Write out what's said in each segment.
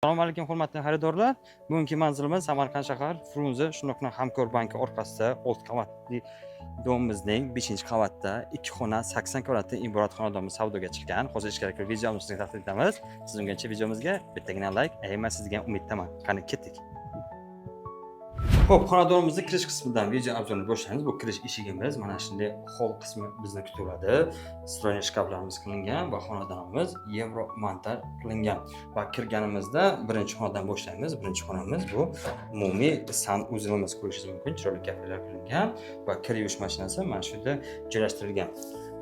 Assalomu alaykum hurmatli xaridorlar. Bugungi manzilimiz Samarqand shahar Frunze shundoqla Hamkorbank orqasida 6 qavatli domimizning 5-qavatda 2 xona 80 kvadratdan iborat xonadonimiz savdoga chiqqan. Hozir ishga kirib videomizni taqdim etamiz. Siz ungacha videomizga bittagina like, men sizga umiddaman. Qani ketdik. Xo'p, xonadonimizning kirish qismidan video obzorini boshlaymiz. Bu kirish eshigimiz mana shunday hol qismi bizni kutadi. Stroyniy shkaflarimiz qilingan va xonadonimiz Euro montaj qilingan. Va kirganimizda birinchi xonadan boshlaymiz. Birinchi xonamiz bu umumiy sanuzilimiz ko'rishingiz mumkin. Chiroyli kafelar qilingan va kir yuvish mashinasi mana shu yerda joylashtirilgan.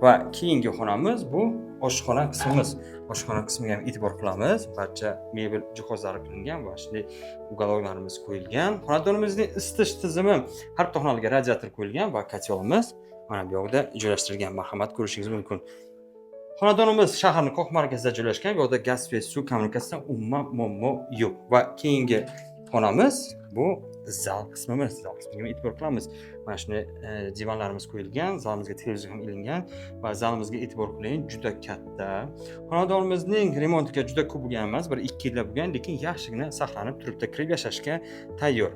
Va keyingi xonamiz bu oshxona qismimiz. Oshxona qismiga ham e'tibor qilamiz. Barcha mebel jihozlari qilingan va shunday uголокlarimiz qo'yilgan. Xonadonimizning isitish tizimi har bitta xonaga radiator qo'yilgan va kotyolimiz mana bu yoqda joylashtirilgan. Marhamat, ko'rishingiz mumkin. Xonadonimiz shaharning qoq markazida joylashgan. Bu yerda gaz va suv kommunikatsiyasi umuman muammo yo'q. Va keyingi xonamiz bu zal qismimiz. Zal qismiga e'tibor qilamiz. Mana shunday divanlarimiz qo'yilgan, zalimizga televizor ham ilingan va zalimizga e'tibor qiling, juda katta. Xonadonimizning remontiga juda ko'p bo'lgan emas, 1-2 yillar bo'lgan, lekin yaxshigina saqlanib turibdi, kirib yashashga tayyor.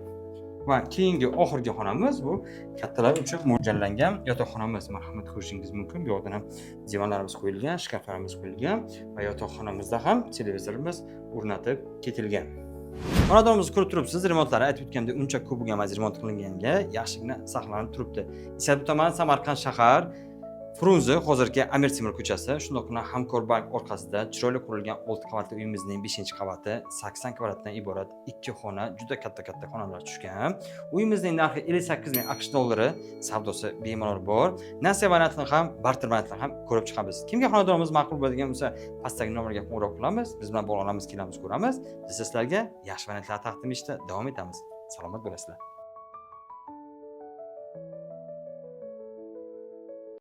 Va keyingi oxirgi xonamiz bu kattalar uchun mo'ljallangan yotoqxonamiz. Marhamat, ko'rishingiz mumkin. Bu yerda ham divanlarimiz qo'yilgan, shkaflarimiz qo'yilgan va yotoqxonamizda ham televizorimiz o'rnatib ketilgan. Xonadonimizni ko'rib turibsiz, remontlari aytib o'tgandek uncha ko'p bo'lgan emas, remont qilinganga yaxshigina saqlanib turibdi. Isabet tuman, Samarqand shahar, Frunze, hozirgi Amir Temur ko'chasi, shundoqla Hamkorbank orqasida chiroyli qurilgan 6 qavatli uyimizning 5-qavati 80 kvadratdan iborat 2 xona, juda katta xonalar tushgan. Uyimizning narxi 58 ming AQSh dollari, savdosi bemalol bor. Nasiya variantini ham, barter variantini ham ko'rib chiqamiz. Kimga xonadonimiz ma'qul bo'ladigan bo'lsa, pastdagi nomerga qo'ng'iroq qilamiz, biz bilan bog'lanamiz, kelamiz, ko'ramiz. Biz sizlarga yaxshi variantlar taqdim etishda davom etamiz. Salomat bo'lasizlar.